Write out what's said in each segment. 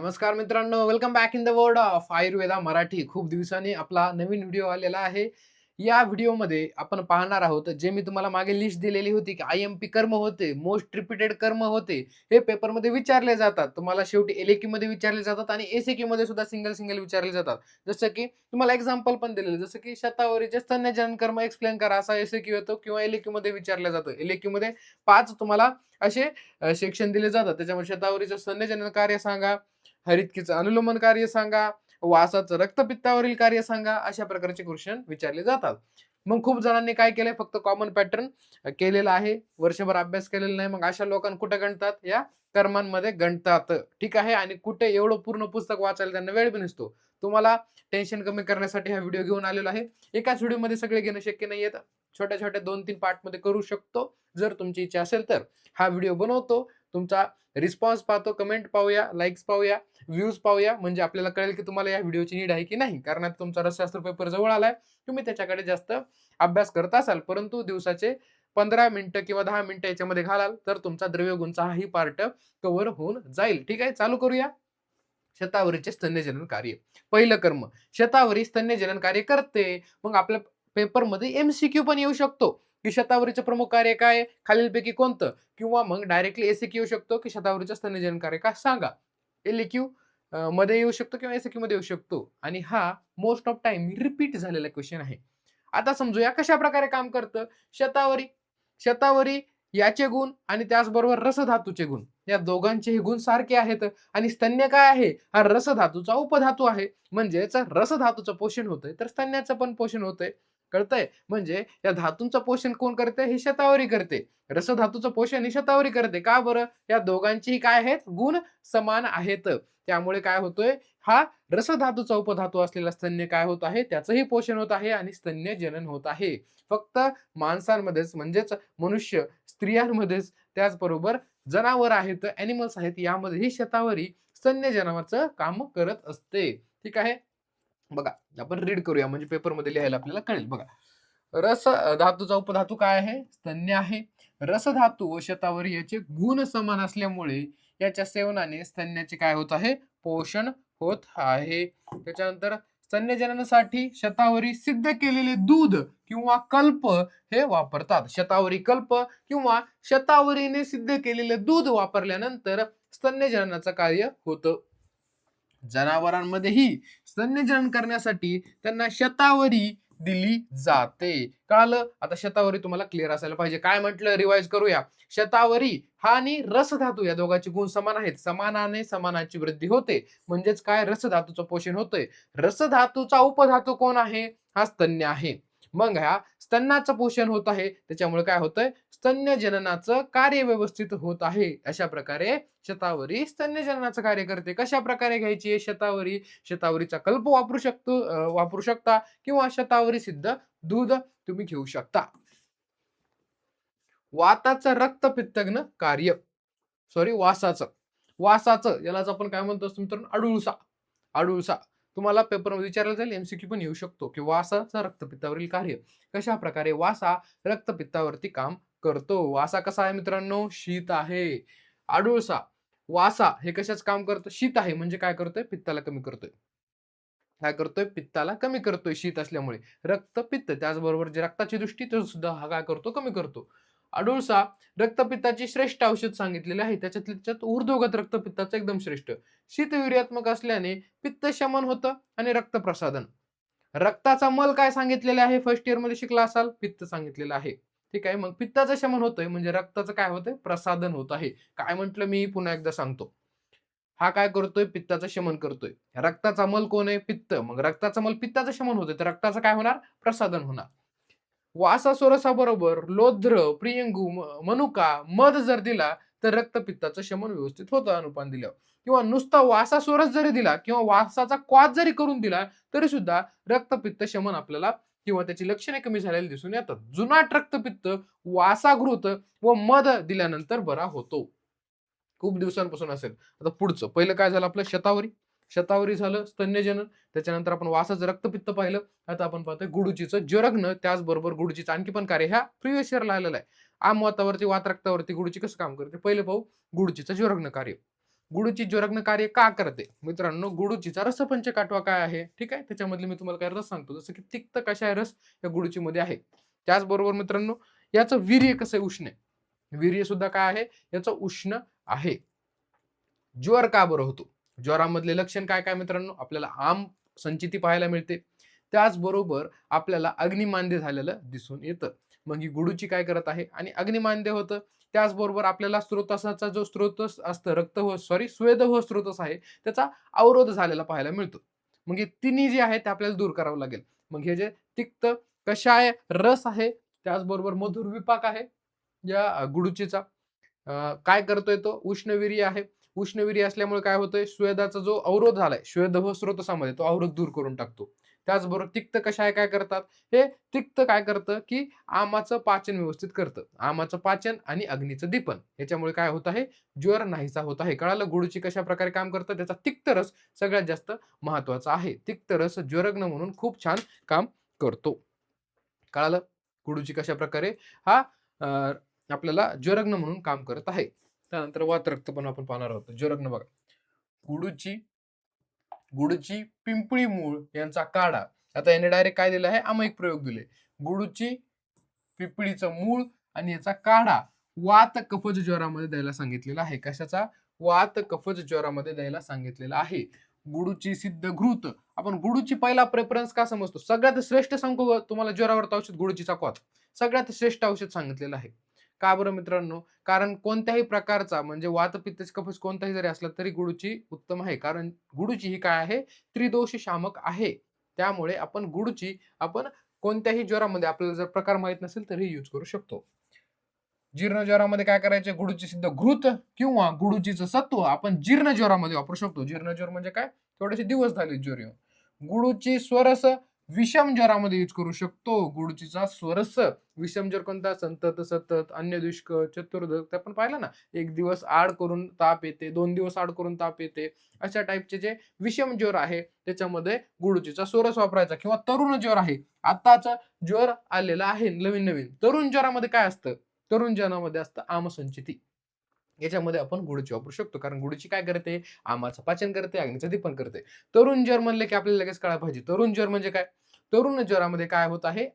नमस्कार मित्रांनो, welcome back in the world of Ayurveda Marathi. खूप दिवसांनी आपला नवीन व्हिडिओ आलेला आहे. या व्हिडिओमध्ये आपण पाहणार आहोत, जे मी तुम्हाला मागे लिस्ट दिलेली होती की आय-एम-पी कर्म होते, मोस्ट रिपीटेड कर्म होते, हे पेपरमध्ये विचारले जातात. तुम्हाला शेवटी एल-ए-क्यूमध्ये विचारले जातात आणि एस-ए-क्यूमध्ये सुद्धा सिंगल विचारले जातात. जसं की तुम्हाला एक्झाम्पल पण दिलेलं, जसं की शतावरीचे स्तन्यजनन कर्म एक्सप्लेन करा, असा एस-ए-क्यू येतो किंवा एल-ए-क्यूमध्ये विचारलं जातं. एल-ए-क्यूमध्ये 5 तुम्हाला असे सेक्शन दिले जातात. त्याच्यामध्ये शतावरीचं स्तन्यजनन कार्य सांगा, हरितकीचं अनुलोमन कार्य सांगा, वासाचं रक्तपित्तावरील कार्य सांगा, अशा प्रकारचे क्वेश्चन विचारले जातात. मग खूप जणांनी काय केलंय, फक्त कॉमन पॅटर्न केलेला आहे, वर्षभर अभ्यास केलेला नाही. मग अशा लोकांना कुठे गणतात? या कर्मांमध्ये गणतात. ठीक आहे. आणि कुठे एवढं पूर्ण पुस्तक वाचायला त्यांना वेळ बी नसतो. तुम्हाला टेन्शन कमी करण्यासाठी हा व्हिडिओ घेऊन आलेलो आहे. एकाच व्हिडिओमध्ये सगळे घेणं शक्य नाहीये. छोट्या-छोट्या 2-3 पार्टमध्ये करू शकतो. जर तुमची इच्छा असेल तर. हा व्हिडिओ बनवतो. तुमचा रिस्पॉन्स पाहतो, कमेंट पाहूया, लाइक्स पाहूया, व्ह्यूज पाहूया, म्हणजे आपल्याला कळेल की तुम्हाला या व्हिडिओची नीड आहे की नाही. कारण आता तुमचा रसशास्त्र पेपर जवळ आलाय, तुम्ही त्याच्याकडे जास्त अभ्यास करत असाल, परंतु दिवसाचे 15 मिनिटं किंवा 10 मिनिटं याच्यामध्ये घालाल तर तुमचा द्रव्यगुणचा हाही पार्ट कव्हर होऊन जाईल. ठीक आहे, चालू करूया. शतावरीचे स्तन्यजनन कार्य. पहिलं कर्म, शतावरी स्तन्यजनन कार्य करते. मग आपल्या पेपरमध्ये एमसीक्यू पण येऊ शकतो की शतावरीचं प्रमुख कार्य काय, खालीलपैकी कोणतं, किंवा मग डायरेक्टली एसक्यू येऊ शकतो की शतावरीचं स्तन्यजनन कार्य का सांगा. एल मध्ये येऊ शकतो किंवा एसक्यू मध्ये येऊ शकतो. आणि हा मोस्ट ऑफ टाइम रिपीट झालेला क्वेश्चन आहे. आता समजूया कशा प्रकारे काम करतं. शतावरी शतावरी याचे गुण आणि त्याचबरोबर रसधातूचे गुण, या दोघांचेही गुण सारखे आहेत. आणि स्तन्य काय आहे, हा रसधातूचा उपधातू आहे. म्हणजेच रसधातूचं पोषण होतंय तर स्तन्याचं पण पोषण होतंय. कळतंय? म्हणजे या धातूंचं पोषण कोण करते, हे शतावरी करते. रसधातूचं पोषण ही शतावरी करते. का बरं? या दोघांचेही काय आहेत, गुण समान आहेत. त्यामुळे काय होतोय, हा रसधातूचा उपधातू असलेला स्तन्य काय होत आहे, त्याचंही पोषण होत आहे आणि स्तन्य जनन होत आहे. फक्त माणसांमध्येच, म्हणजेच मनुष्य, स्त्रियांमध्येच, त्याचबरोबर जनावर आहेत, ॲनिमल्स आहेत, यामध्ये ही शतावरी स्तन्यजननाचं काम करत असते. ठीक आहे. बघा, आपण रीड करूया, म्हणजे पेपरमध्ये लिहायला आपल्याला कळेल. बघा, रस धातूचा उपधातू काय आहे, स्तन्य आहे. रसधातू व शतावरी याचे गुण समान असल्यामुळे याच्या सेवनाने स्तन्याचे काय होत आहे, पोषण होत आहे. त्याच्यानंतर स्तन्यजननासाठी शतावरी सिद्ध केलेले दूध किंवा कल्प हे वापरतात. शतावरी कल्प किंवा शतावरीने सिद्ध केलेले दूध वापरल्यानंतर स्तन्यजननाचं कार्य होतं. जनावरांमध्येही स्तन्यजनन करण्यासाठी त्यांना शतावरी दिली जाते. कळालं? आता शतावरी तुम्हाला क्लिअर असायला पाहिजे. काय म्हटलं, रिवाइज करूया. शतावरी हा आणि रसधातू या दोघांचे गुण समान आहेत. समानाने समानाची वृद्धी होते. म्हणजेच काय, रसधातूचं पोषण होतंय. रसधातूचा उपधातू कोण आहे, हा स्तन्य आहे. मग ह्या स्तन्याचं पोषण होत आहे, त्याच्यामुळे काय होतंय, स्तन्यजननाचं कार्य व्यवस्थित होत आहे. अशा प्रकारे शतावरी स्तन्यजननाचं कार्य करते. कशा प्रकारे घ्यायची आहे शतावरी? शतावरीचा कल्प वापरू शकता किंवा शतावरी सिद्ध दूध तुम्ही घेऊ शकता. वाताचं रक्तपित्तग्न कार्य, सॉरी, वासाचं यालाच आपण काय म्हणतो असतो मित्रांनो, अडुळसा. तुम्हाला पेपरमध्ये विचारलं जाईल, एमसीक्यू पण येऊ शकतो की वासाचं रक्तपित्तावरील कार्य. कशा प्रकारे वासा रक्तपित्तावरती काम करतो. वासा कसा आहे मित्रांनो, शीत आहे. अडुळसा, वासा हे कशाच काम करतं, शीत आहे. म्हणजे काय करतोय, पित्ताला कमी करतोय. काय करतोय, पित्ताला कमी करतोय शीत असल्यामुळे. रक्त पित्त, त्याचबरोबर जे रक्ताची दृष्टी तो सुद्धा हा काय करतो, कमी करतो. अडुळसा रक्तपित्ताची श्रेष्ठ औषध सांगितलेले आहे. त्याच्यातल्या त्याच्यात ऊर्ध्वगत रक्तपित्ताचं एकदम श्रेष्ठ. शीतवीर्यात्मक असल्याने पित्त शमन होतं आणि रक्त प्रसादन. रक्ताचा मल काय सांगितलेला आहे, फर्स्ट इयर मध्ये शिकला असाल, पित्त सांगितलेलं आहे. ठीक आहे. मग पित्ताचं शमन होतंय म्हणजे रक्ताचं काय होतंय, प्रसादन होत आहे. काय म्हटलं मी, पुन्हा एकदा सांगतो. हा काय करतोय, पित्ताचं शमन करतोय. रक्ताचा मल कोण आहे, पित्त. मग रक्ताचा मल पित्ताचं शमन होतोय, तर रक्ताचं काय होणार, प्रसादन होणार. वासासोरसाबरोबर लोध्र, प्रियंगू, मनुका, मध जर दिला तर रक्तपित्ताचं शमन व्यवस्थित होतं अनुपान दिल्यावर. किंवा नुसता वासासोरस जरी दिला किंवा वासाचा क्वाथ जरी करून दिला तरी सुद्धा रक्तपित्त शमन आपल्याला किंवा त्याची लक्षणे कमी झालेली दिसून येतात. जुनाट रक्तपित्त वासाघृत व मध दिल्यानंतर बरा होतो. खूप दिवसांपासून असेल. आता पुढचं, पहिलं काय झालं आपलं, शतावरी झालं, स्तन्यजनन. त्याच्यानंतर आपण वासाचं रक्तपित्त पाहिलं. आता आपण पाहतोय गुडुचीचं ज्वरग्न, त्याचबरोबर गुडुचीचं आणखी पण कार्य ह्या प्रिव्हियस इयरला आलेलं आहे. आम वातावरती, वात रक्तावरती गुडुची कसं काम करते, पहिले पाहू गुडुचीचं ज्वरग्न कार्य. गुडूची ज्वरग्न कार्य का करते? मित्रांनो, गुडूचीचा रसपंचकाठवा काय आहे? ठीक आहे. त्याच्यामधले मी तुम्हाला काही रस सांगतो. जसं की तिक्त कषाय रस या गुडूची मध्ये आहे. त्याचबरोबर मित्रांनो, याचं वीर्य कसं आहे? उष्ण आहे. वीर्य सुद्धा काय आहे? याचं उष्ण आहे. ज्वर का बरं होतो? ज्वरामधले लक्षण काय काय मित्रांनो? आपल्याला आम संचिती पाहायला मिळते. त्याचबरोबर आपल्याला अग्निमांद्य झालेलं दिसून येतं. मग ही गुडूची काय करत आहे आणि अग्निमांद्य होतं. त्याचबरोबर आपल्याला स्रोतसाचा जो स्रोतस असतं स्वेदह स्रोतस आहे त्याचा अवरोध झालेला पाहायला मिळतो. मग हे तिन्ही जे आहे ते आपल्याला दूर करावं लागेल. मग हे जे तिक्त कषाय रस आहे त्याचबरोबर मधुर विपाक आहे या गुडूचीचा काय करतोय तो उष्णवीर्य आहे. उष्णवीर्य असल्यामुळे काय होतंय स्वेदाचा जो अवरोध झालाय स्वेदह स्रोतसामध्ये तो अवरोध दूर करून टाकतो. त्याचबरोबर तिक्त कषाय काय करतात? हे तिक्त काय करतं की आमाचं पाचन व्यवस्थित करतं. आमाचं पाचन आणि अग्नीचं दीपन याच्यामुळे काय होत आहे? ज्वर नाहीसा होत आहे. कळालं गुडूची कशा प्रकारे काम करतं? त्याचा तिक्त रस सगळ्यात जास्त महत्वाचा आहे. तिक्त रस ज्वरग्न म्हणून खूप छान काम करतो. कळालं? गुडूची कशा प्रकारे हा आपल्याला ज्वरग्न म्हणून काम करत आहे. त्यानंतर वातरक्त पण आपण पाहणार आहोत. ज्वरग्न बघा. गुडूची गुडूची पिंपळी मूळ यांचा काढा. आता याने डायरेक्ट काय दिलं आहे? आमयिक प्रयोग दिले. गुडूची पिपळीचं मूळ आणि याचा काढा वात कफज ज्वरामध्ये द्यायला सांगितलेला आहे. कशाचा? वात कफज ज्वरामध्ये द्यायला सांगितलेला आहे. गुडूची सिद्ध घृत. आपण गुडूची पहिला प्रेफरन्स का समजतो? सगळ्यात श्रेष्ठ सांगू तुम्हाला ज्वरावरचं औषध गुडूची चाकवात. सगळ्यात श्रेष्ठ औषध सांगितलेलं आहे. का बरं मित्रांनो? कारण कोणत्याही प्रकारचा म्हणजे वात पित्त कफच कोणताही जरी असला तरी गुडूची उत्तम आहे. कारण गुडूची ही काय आहे? त्रिदोष शामक आहे. त्यामुळे आपण गुडूची आपण कोणत्याही ज्वरामध्ये आपल्याला जर प्रकार माहित नसेल तरी यूज करू शकतो. जीर्ण ज्वरामध्ये काय करायचे? गुडूची सिद्ध घृत किंवा गुडूचीचं सत्व आपण जीर्ण ज्वरामध्ये वापरू शकतो. जीर्ण ज्वर म्हणजे काय? थोडेसे दिवस झाले ज्वर येऊन. गुडूची स्वरस विषम ज्वरामध्ये यूज करू शकतो. गुडूचीचा स्वरस विषम ज्वर कोणता? संतत, सतत, अन्यदुष्क, चतुर्धक आपण पाहिलं ना. एक दिवस आड करून ताप येते, 2 दिवस आड करून ताप येते. अशा टाईपचे जे विषम ज्वर आहे त्याच्यामध्ये गुडूचीचा स्वरस वापरायचा किंवा तरुण ज्वर आहे. आताचा ज्वर आलेला आहे नवीन नवीन. तरुण ज्वरामध्ये काय असतं? तरुण ज्वरामध्ये असतं आमसंचिती. याच्यामध्ये आपण गुडूची वापरू शकतो. कारण गुडूची काय करते? आमाचं पाचन करते, अग्नीचं दीपन करते. तरुण ज्वर म्हणले की आपल्याला लगेच कळायला पाहिजे. तरुण ज्वर म्हणजे काय? तरुण ज्वरामध्ये काय होत आहे?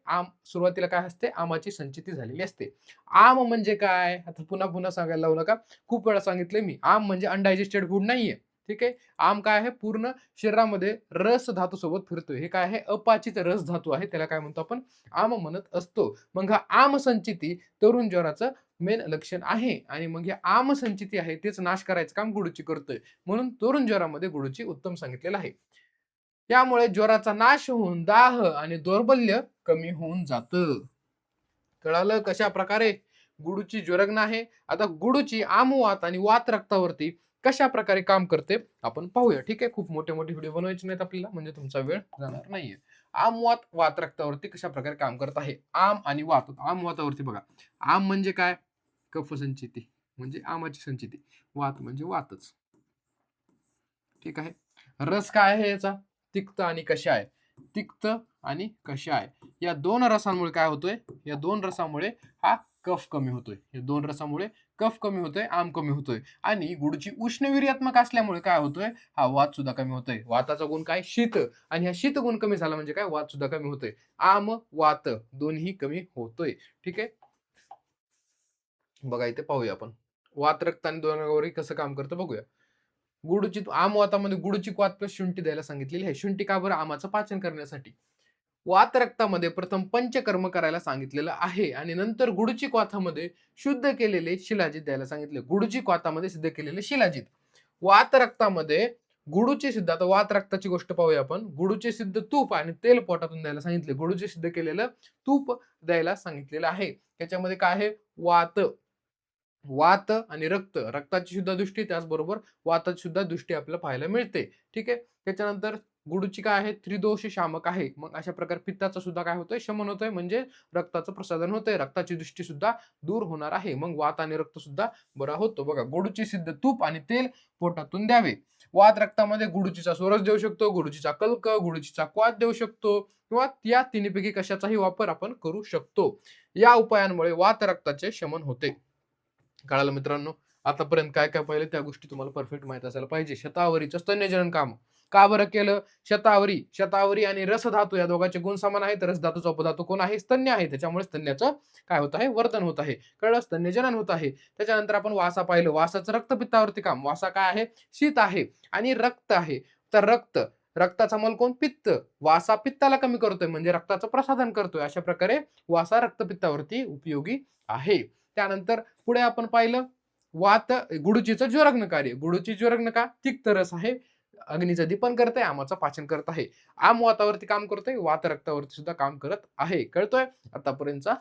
सुरुवातीला काय असते? आमाची संचिती झालेली असते. आम म्हणजे काय? आता पुन्हा पुन्हा सांगायला लावू नका. खूप वेळा सांगितलंय मी. आम म्हणजे अनडायजेस्टेड फूड नाहीये. ठीक आहे. आम काय आहे? पूर्ण शरीरामध्ये रस धातू सोबत फिरतोय. हे काय आहे? अपाचित रस धातू आहे. त्याला काय म्हणतो आपण? आम म्हणत असतो. मग हा आम संचिती तरुण ज्वराचं मेन लक्षण आहे आणि मग हे आमसंचिती आहे तेच नाश करायचं काम गुडूची करतोय. म्हणून तरुण ज्वरामध्ये गुडूची उत्तम सांगितलेलं आहे. त्यामुळे ज्वराचा नाश होऊन दाह आणि दौर्बल्य कमी होऊन जातं. कळालं कशा प्रकारे गुडूची ज्वरग्न आहे. आता गुडूची आमवात आणि वात रक्तावरती कशा प्रकारे काम करते आपण पाहूया. ठीक आहे. खूप मोठे मोठे व्हिडिओ बनवायचे नाहीत आपल्याला म्हणजे तुमचा वेळ जाणार नाहीये. आमवात वात रक्तावरती कशा प्रकारे काम करत आहे. आम आणि वात. आमवातावरती बघा. आम म्हणजे काय? कफ संचिती म्हणजे आमाची संचिती. वात म्हणजे वातच. ठीक आहे. रस काय आहे याचा? तिक्त आणि कषाय. तिक्त आणि कषाय या दोन रसांमुळे काय होतोय? या दोन रसामुळे हा कफ कमी होतोय. या दोन रसामुळे कफ कमी होतोय, आम कमी होतोय आणि गुडची उष्णवीर्यात्मक असल्यामुळे काय होतोय? हा वात सुद्धा कमी होतोय. वाताचा गुण काय? शीत आणि हा शीत गुण कमी झाला म्हणजे काय? वात सुद्धा कमी होतोय. आम, वात दोन्ही कमी होतोय. ठीक आहे. बघा इथे पाहूया आपण. वात, रक्त आणि दोन कसं काम करतं बघूया. गुडूची आमवातामध्ये गुडूची क्वाथ प्लस शुंठी द्यायला सांगितलेली आहे. शुंठी का बरं? आमाचं पाचन करण्यासाठी. वात रक्तामध्ये प्रथम पंचकर्म करायला सांगितलेलं आहे आणि नंतर गुडूची क्वाथामध्ये शुद्ध केलेले शिलाजीत द्यायला सांगितले. गुडूची क्वाथामध्ये सिद्ध केलेले शिलाजीत. वात रक्तामध्ये गुडूचे सिद्ध आता वात रक्ताची गोष्ट पाहूया आपण. गुडूचे सिद्ध तूप आणि तेल पोटातून द्यायला सांगितले. गुडूचे सिद्ध केलेलं तूप द्यायला सांगितलेलं आहे. त्याच्यामध्ये काय आहे? वात वात आणि रक्त रक्ताची सुद्धा दृष्टी त्याचबरोबर वाताची सुद्धा दृष्टी आपल्याला पाहायला मिळते. ठीक आहे. त्याच्यानंतर गुडूची काय आहे? त्रिदोष शामक आहे. मग अशा प्रकारे पित्ताचं सुद्धा काय होतंय? शमन होतंय म्हणजे रक्ताचं प्रसारण होतंय. रक्ताची दृष्टी सुद्धा दूर होणार आहे. मग वात आणि रक्त सुद्धा बरा होतो. बघा गुडूची सिद्ध तूप आणि तेल पोटातून द्यावे. वात रक्तामध्ये गुडूचीचा सोरस देऊ शकतो, गुडूचीचा कल्क, गुडूचीचा क्वाथ देऊ शकतो किंवा या तिन्हीपैकी कशाचाही वापर आपण करू शकतो. या उपायांमुळे वात रक्ताचे शमन होते. कळालं मित्रांनो. आतापर्यंत काय काय पाहिलं त्या गोष्टी तुम्हाला परफेक्ट माहित असायला पाहिजे. शतावरीचं स्तन्यजनन काम का बरं केलं? शतावरी आणि रसधातू या दोघांचे गुण समान आहेत. रसधातूचा उपधातू कोण आहे? स्तन्य आहे. त्याच्यामुळे स्तन्याचं काय होत आहे? वर्धन होत आहे. कळलं? स्तन्यजनन होत आहे. त्याच्यानंतर आपण वासा पाहिलं. वासाचं रक्तपित्तावरती काम. वासा काय आहे? शीत आहे आणि रक्त आहे. तर रक्ताचा मल कोण? पित्त. वासा पित्ताला कमी करतोय म्हणजे रक्ताचं प्रसाधन करतोय. अशा प्रकारे वासा रक्तपित्तावरती उपयोगी आहे. त्यानंतर पुढे आपण पाहिलं वात गुडूचीचं ज्वरग्न कार्य. गुडूची ज्वरग्न का? तिक्त रस आहे. अग्नीचं दीपन करते, आमाचं पाचन करत आहे. आम वातावरती काम करतोय, वात रक्तावरती सुद्धा काम करत आहे. कळतोय? आतापर्यंतचा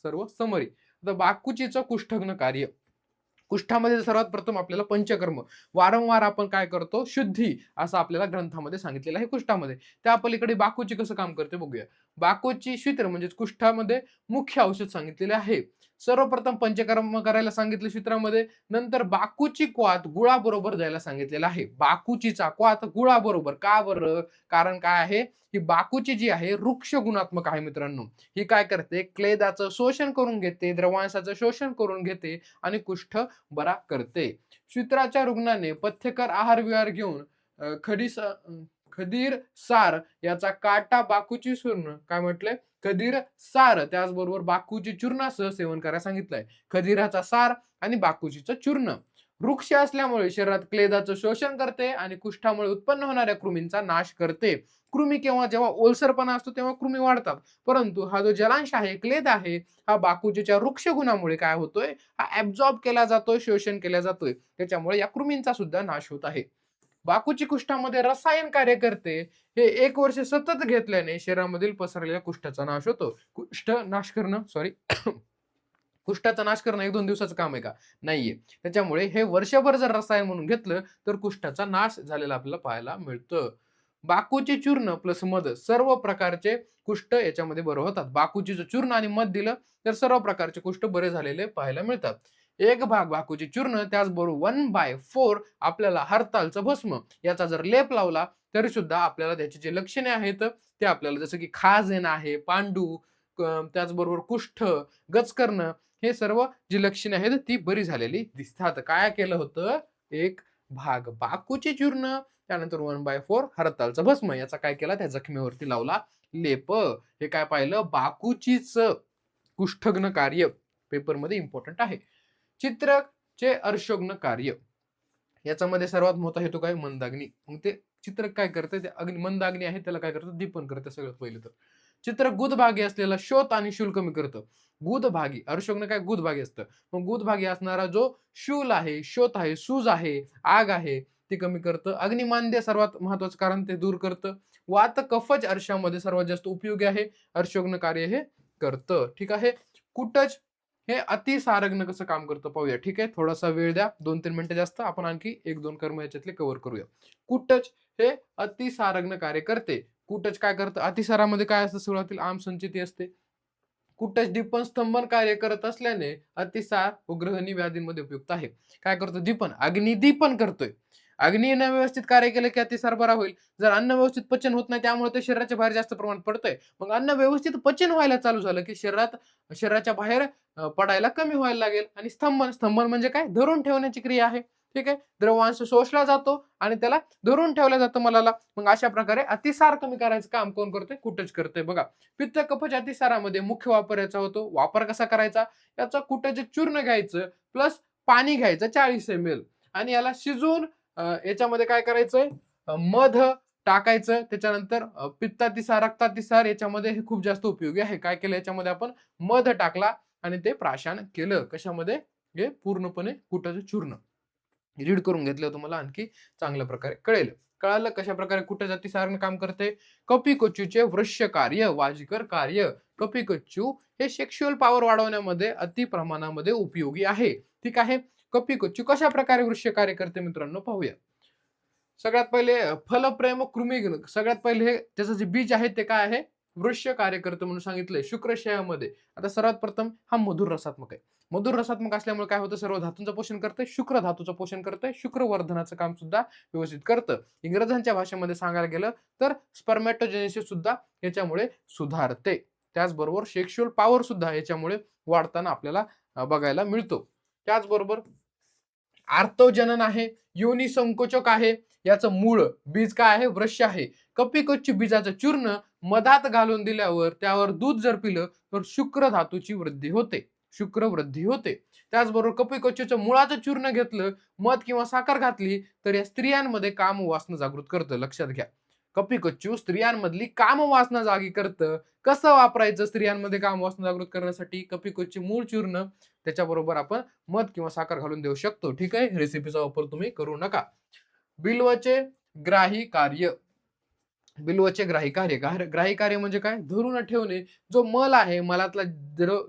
सर्व समरी. आता बाकुचीचं कुष्ठग्न कार्य. कुष्ठामध्ये सर्वात प्रथम आपल्याला पंचकर्म वारंवार आपण काय करतो? शुद्धी असं आपल्याला ग्रंथामध्ये सांगितलेलं आहे कुष्ठामध्ये. त्या पलीकडे बाकूची कसं काम करते बघूया. बाकूची शित्र म्हणजे कुष्ठामध्ये मुख्य औषध सांगितलेले आहे. सर्वप्रथम पंचकर्म करायला सांगितलं शित्रामध्ये, नंतर बाकूची क्वाथ गुळाबरोबर द्यायला सांगितलेलं आहे. बाकूचीचा क्वाथ गुळाबरोबर. का बरं? कारण काय आहे? ही बाकूची जी आहे वृक्ष गुणात्मक आहे मित्रांनो. ही काय करते? क्लेदाचं शोषण करून घेते, द्रवांशाचं शोषण करून घेते आणि कुष्ठ बरा करते. शित्राच्या रुग्णाने पथ्यकर आहार विहार घेऊन खदीर सार याचा काटा बाकूची चूर्ण काय म्हटलंय? खदीर सार त्याचबरोबर बाकूची चूर्णासह सेवन करायला सांगितलंय. खदिराचा सार आणि बाकूचीचं चूर्ण. वृक्ष असल्यामुळे शरीरात क्लेदाचं शोषण करते आणि कुष्ठामुळे उत्पन्न होणाऱ्या कृमींचा नाश करते. कृमी केव्हा जेव्हा ओलसरपणा असतो तेव्हा कृमी वाढतात. परंतु हा जो जलांश आहे, क्लेद आहे, हा बाकूचीच्या वृक्ष गुणामुळे काय होतोय? हा ऍब्झॉर्ब केला जातोय, शोषण केला जातोय. त्याच्यामुळे या कृमींचा सुद्धा नाश होत आहे. बाकूची कुष्ठामध्ये रसायन कार्य करते. हे 1 वर्ष सतत घेतल्याने शरीरामधील पसरलेल्या कुष्ठाचा नाश होतो. कुष्ठ नाश करणं सॉरी कुष्ठाचा नाश करणं 1-2 दिवसाचं काम आहे का? नाहीये. त्याच्यामुळे हे वर्षभर जर रसायन म्हणून घेतलं तर कुष्ठाचा नाश झालेला आपल्याला पाहायला मिळतं. बाकूचे चूर्ण प्लस मध सर्व प्रकारचे कुष्ठ याच्यामध्ये बरे होतात. बाकूचीचं चूर्ण आणि मध दिलं तर सर्व प्रकारचे कुष्ठ बरे झालेले पाहायला मिळतात. एक भाग बाकूचे चूर्ण त्याचबरोबर 1/4 आपल्याला हरतालचं भस्म याचा जर लेप लावला तरी सुद्धा आपल्याला त्याची जे लक्षणे आहेत ते आपल्याला जसं की खाज येणं आहे, पांडू, त्याचबरोबर कुष्ठ, गचकरणं हे सर्व जी लक्षणे आहेत ती बरी झालेली दिसतात. काय केलं होतं? एक भाग बाकूचे चूर्ण त्यानंतर 1/4 हरतालचं भस्म याचा काय केला? त्या जखमेवरती लावला लेप. हे काय पाहिलं? बाकूचीच कुष्ठग्न कार्य पेपरमध्ये इम्पॉर्टंट आहे. चित्रकचे अर्शोग्न कार्य याच्यामध्ये सर्वात मोठा हेतू काय? मंदाग्नी. मग ते चित्रक काय करते? ते मंद अग्नी आहे त्याला काय करतं? दीपन करतं सगळ्यात पहिलं तर. चित्रक गुदभागी असलेला शोथ आणि शूल कमी करतं. गुदभागी अर्शोग्न काय? गुदभागी असतं. मग गुदभागी असणारा जो शूल आहे, शोथ आहे, सूज आहे, आग आहे ते कमी करतं. अग्निमांद्य सर्वात महत्वाचं कारण ते दूर करतं. वात कफच अर्शामध्ये सर्वात जास्त उपयोगी आहे. अर्शोग्न कार्य हे करतं. ठीक आहे. कुटच हे अतिसारग्न कसं काम करतं पाहूया. ठीक आहे. थोडासा वेळ द्या. 2-3 मिनिटं जास्त आपण आणखी 1-2 कर्म याच्यातले कव्हर करूया. कुटच हे अतिसारग्न कार्य करते. कुटच काय करतं? अतिसारामध्ये काय असतं? सुरुवातीला आमसंचिती असते. कुटच दीपन स्तंभन कार्य करत असल्याने अतिसार व ग्रहणी व्याधींमध्ये उपयुक्त आहे. काय करतो? दीपन. अग्निदीपन करतोय. अग्नीनं व्यवस्थित कार्य केलं की अतिसार बरा होईल. जर अन्न व्यवस्थित पचन होत नाही त्यामुळे ते शरीराच्या बाहेर जास्त प्रमाणात पडतंय. मग अन्न व्यवस्थित पचन व्हायला चालू झालं की शरीराच्या बाहेर पडायला कमी व्हायला लागेल. आणि स्तंभन म्हणजे काय? धरून ठेवण्याची क्रिया आहे. ठीक आहे. द्रवांश शोषला जातो आणि त्याला धरून ठेवलं जातं मलाला. मग अशा प्रकारे अतिसार कमी करायचं काम कोण करतोय? कुटच करतोय बघा. पित्त कफज अतिसारामध्ये मुख्य वापर याचा होतो. वापर कसा करायचा? याचं कुटच चूर्ण घ्यायचं प्लस पाणी घ्यायचं 40 ml आणि याला शिजवून याच्यामध्ये काय करायचंय? मध टाकायचं. त्याच्यानंतर पित्तातिसार, रक्तातिसार याच्यामध्ये हे खूप जास्त उपयोगी आहे. काय केलं याच्यामध्ये आपण? मध टाकला आणि ते प्राशन केलं. कशामध्ये? हे पूर्णपणे कुटाचं चूर्ण. रीड करून घेतलं तुम्हाला आणखी चांगल्या प्रकारे कळेल. कळालं कशा प्रकारे कुठे अतिसारण काम करते? कपिकच्चूचे वृश्य कार्य, वाजिकर कार्य. कपिकच्चू हे सेक्शुअल पॉवर वाढवण्यामध्ये अति प्रमाणामध्ये उपयोगी आहे. ठीक आहे. कपिकच्चू कशा प्रकारे वृश्य कार्य करते मित्रांनो पाहूया. सगळ्यात पहिले फलप्रेम कृमिघ्न. सगळ्यात पहिले त्याचं जे बीज आहे ते काय आहे? वृश्य कार्य करतं म्हणून सांगितलंय शुक्रशयामध्ये. आता सर्वात प्रथम हा मधुर रसात्मक आहे. मधुर रसात्मक असल्यामुळे काय होतं? सर्व धातूंचं पोषण करतंय, शुक्र धातूचं पोषण करतंय, शुक्रवर्धनाचं काम सुद्धा व्यवस्थित करतं. इंग्रजांच्या भाषेमध्ये सांगायला गेलं तर स्पर्मॅटोजेनेसिस सुद्धा याच्यामुळे सुधारते. त्याचबरोबर सेक्शुअल पॉवर सुद्धा याच्यामुळे वाढताना आपल्याला बघायला मिळतो. त्याचबरोबर आर्तवजनन आहे, योनी संकोचक आहे, याचं मूळ बीज काय आहे, वृक्ष आहे. कपिकच्चू बीजाचं चूर्ण मधात घालून दिल्यावर त्यावर दूध जर पिलं तर शुक्र धातूची वृद्धी होते, शुक्र वृद्धी होते. त्याचबरोबर कपिकच्चूचं मुळाचं चूर्ण घेतलं, मध किंवा साखर घातली तर या स्त्रियांमध्ये काम वासना जागृत करतं. लक्षात घ्या, कपिकच्चू स्त्रियांमधली काम वासना जागी करतं. कसं वापरायचं स्त्रियांमध्ये काम वासना जागृत करण्यासाठी? कपिकच्चू मूळ चूर्ण, त्याच्याबरोबर आपण मध किंवा साखर घालून देऊ शकतो. ठीक आहे, रेसिपीचा वापर तुम्ही करू नका. बिल्वचे ग्राही कार्य. बिल्वचे ग्राही कार्य, ग्राही कार्य म्हणजे काय? धरून ठेवणे. जो मल आहे, मलातला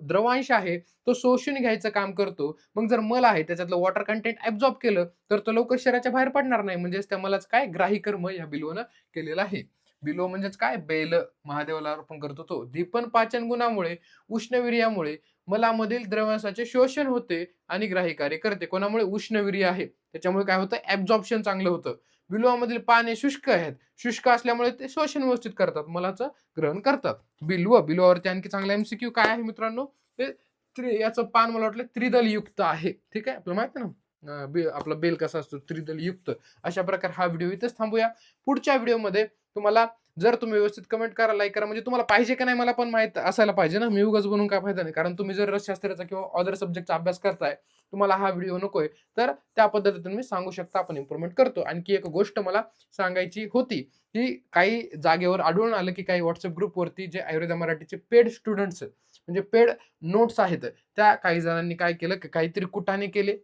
द्रवांश आहे, तो शोषून घ्यायचं काम करतो. मग जर मल आहे त्याच्यातलं वॉटर कंटेंट ऍब्झॉर्ब केलं तर तो लवकर शरीराच्या बाहेर पडणार नाही. म्हणजेच त्या मलाच काय, ग्राही कर्म या बिल्वनं केलेलं आहे. बिल्व म्हणजेच काय? बेल, महादेवाला अर्पण करतो तो. दीपन पाचन गुणामुळे, उष्णवीर्यामुळे मलामधील द्रव्यांशाचे शोषण होते आणि ग्राही कार्य करते. कोणामुळे? उष्णवीर्य आहे, त्याच्यामुळे काय होतं, ऍब्झॉर्प्शन चांगलं होतं. बिल्वामधील पाने शुष्क आहेत, शुष्क असल्यामुळे ते शोषण व्यवस्थित करतात, मलाचं ग्रहण करतात. बिल्वावरती आणखी चांगला एमसीक्यू काय आहे मित्रांनो, ते याचं पान मला वाटलं त्रिदल युक्त आहे. ठीक आहे, आपल्याला माहिती ना आपला बेल कसा असतो, त्रिदल युक्त. अशा प्रकारे हा व्हिडिओ इथेच थांबूया. पुढच्या व्हिडिओमध्ये तुम्हाला, जर तुम्ही व्यवस्थित कमेंट करा, लाईक करा, म्हणजे तुम्हाला पाहिजे का नाही मला पण माहित असायला पाहिजे ना. मी उगाच बनवून काय फायदा नाही. कारण तुम्ही जर रसशास्त्राचा किंवा अदर सब्जेक्टचा अभ्यास करताय, तुम्हाला हा व्हिडिओ नकोय, तर त्या पद्धतीने मी सांगू शकता, आपण इम्प्रुव्हमेंट करतो. आणखी एक गोष्ट मला सांगायची होती, की काही जागेवर आढळून आलं की काही व्हॉट्सअप ग्रुपवरती जे आयुर्वेद मराठीचे पेड स्टुडंट्स, म्हणजे पेड नोट्स आहेत, त्या काही जणांनी काय केलं की काहीतरी कुटाने केले,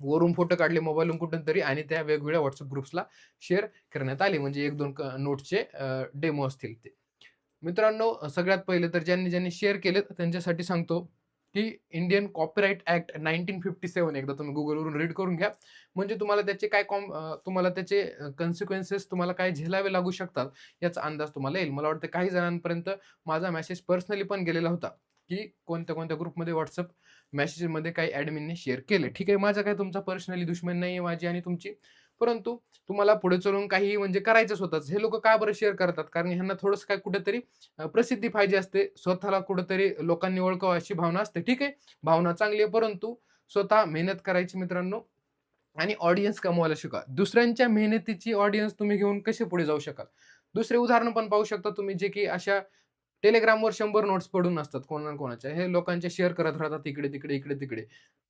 वरून फोटो काढले मोबाईलवरून कुठून तरी, आणि त्या वेगवेगळ्या व्हॉट्सअप ग्रुप्सला शेअर करण्यात आले. म्हणजे एक दोन नोट्सचे डेमो असतील ते. मित्रांनो, सगळ्यात पहिले तर ज्यांनी ज्यांनी शेअर केलेत त्यांच्यासाठी सांगतो की इंडियन कॉपीराइट ऍक्ट 1957 एकदा तुम्ही गुगलवरून रीड करून घ्या. म्हणजे तुम्हाला त्याचे काय तुम्हाला त्याचे कन्सिक्वेन्सेस तुम्हाला काय झेलावे लागू शकतात याचा अंदाज तुम्हाला येईल. मला वाटतं काही जणांपर्यंत माझा मेसेज पर्सनली पण गेलेला होता, की कोणत्या कोणत्या ग्रुपमध्ये व्हॉट्सअप मेसेजमध्ये काही ऍडमिनने शेअर केले. ठीक आहे, माझा काय तुमचा पर्सनली दुश्मन नाहीये माझी आणि तुमची, परंतु तुम्हाला पुढे चलून काही म्हणजे करायचं होतंच. हे लोक का बरं शेअर करतात? कारण ह्यांना थोडंसं काय कुठेतरी प्रसिद्धी पाहिजे असते, स्वतःला कुठेतरी लोकांनी ओळखावं अशी भावना असते. ठीक आहे, भावना चांगली आहे, परंतु स्वतः मेहनत करायची मित्रांनो, आणि ऑडियन्स कमवायला शिका. दुसऱ्यांच्या मेहनतीची ऑडियन्स तुम्ही घेऊन कसे पुढे जाऊ शकाल? दुसरे उदाहरण पण पाहू शकता तुम्ही, जे की अशा टेलिग्रामवर 100 नोट्स पडून असतात कोणा कोणाच्या. हे लोकांचे शेअर करत राहतात इकडे तिकडे, इकडे तिकडे.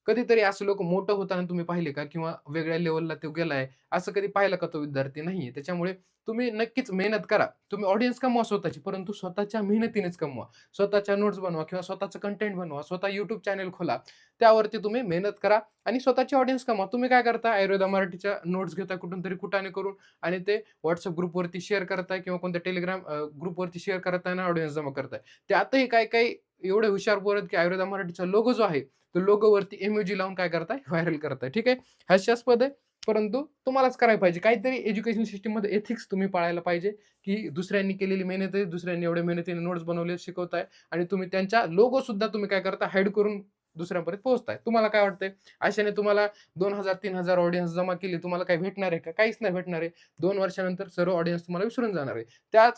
कधीतरी असं लोक मोठं होताना तुम्ही पाहिले का? किंवा वेगळ्या लेव्हलला तो गेलाय, असं कधी पाहिलं का तो विद्यार्थी? नाहीये. त्याच्यामुळे तुम्ही नक्कीच मेहनत करा. तुम्ही ऑडियन्स कमवा स्वतःची, परंतु स्वतःच्या मेहनतीनेच कमवा. स्वतःच्या नोट्स बनवा किंवा स्वतःचं कंटेंट बनवा. स्वतः YouTube चॅनल खोला. त्यावरती तुम्ही मेहनत करा आणि स्वतःची ऑडियन्स कमवा. तुम्ही काय करता? आयुर्वेदा मराठीच्या नोट्स घेता कुठून तरी कुटाने करून, आणि ते WhatsApp ग्रुपवरती शेअर करताय किंवा कोणत्या टेलिग्राम ग्रुपवरती शेअर करताय ना, ऑडियन्स जमा करताय. त्यातही काही एवढे हुशार पोरं की आयुर्वेदा मराठीचा लोगो जो आहे, तो लोगोवरती इमोजी लावून काय करताय? व्हायरल करताय. ठीक आहे, हास्यास्पद आहे, परंतु तुम्हालाच करायला पाहिजे. काहीतरी एज्युकेशन सिस्टममध्ये एथिक्स तुम्ही पाळायला पाहिजे, की दुसऱ्यांनी केलेली मेहनत आहे, दुसऱ्यांनी एवढ्या मेहनतीने नोट्स बनवले, शिकवताय, आणि तुम्ही त्यांच्या लोगो सुद्धा तुम्ही काय करता? हाईड करून दुसऱ्यांपर्यंत पोहोचताय. तुम्हाला काय वाटतंय? अशाने तुम्हाला 2,000-3,000 ऑडियन्स जमा केली, तुम्हाला काही भेटणार आहे का? काहीच नाही भेटणार आहे. 2 वर्षानंतर सर्व ऑडियन्स तुम्हाला विसरून जाणार आहे.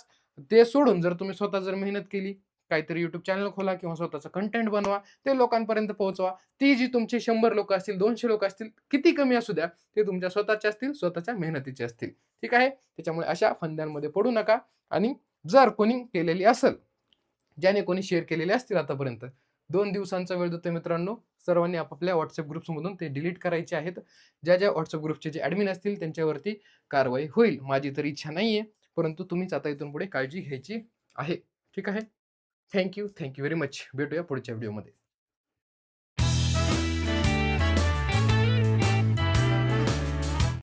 ते सोडून जर तुम्ही स्वतः जर मेहनत केली, काहीतरी YouTube चॅनल खोला किंवा स्वतःचं कंटेंट बनवा, ते लोकांपर्यंत पोहोचवा. ती जी तुमची 100 लोकं असतील, 200 लोकं असतील, किती कमी असू द्या, ते तुमच्या स्वतःचे असतील, स्वतःच्या मेहनतीचे असतील. ठीक आहे? त्याच्यामुळे अशा फंद्यांमध्ये पडू नका. आणि जर कोणी केलेली असेल, ज्याने कोणी शेअर केलेले असतील आतापर्यंत, 2 दिवसांचा वेळ देतोय मित्रांनो. सर्वांनी आपापल्या WhatsApp ग्रुप्समधून ते डिलीट करायचे आहेत. ज्या WhatsApp ग्रुपचे जे ॲडमिन असतील त्यांच्यावरती कारवाई होईल. माझी तर इच्छा नाहीये, परंतु तुम्हीच आता इथून पुढे काळजी घ्यायची आहे. ठीक आहे? Thank you very much. भेटूया पुढच्या व्हिडिओमध्ये.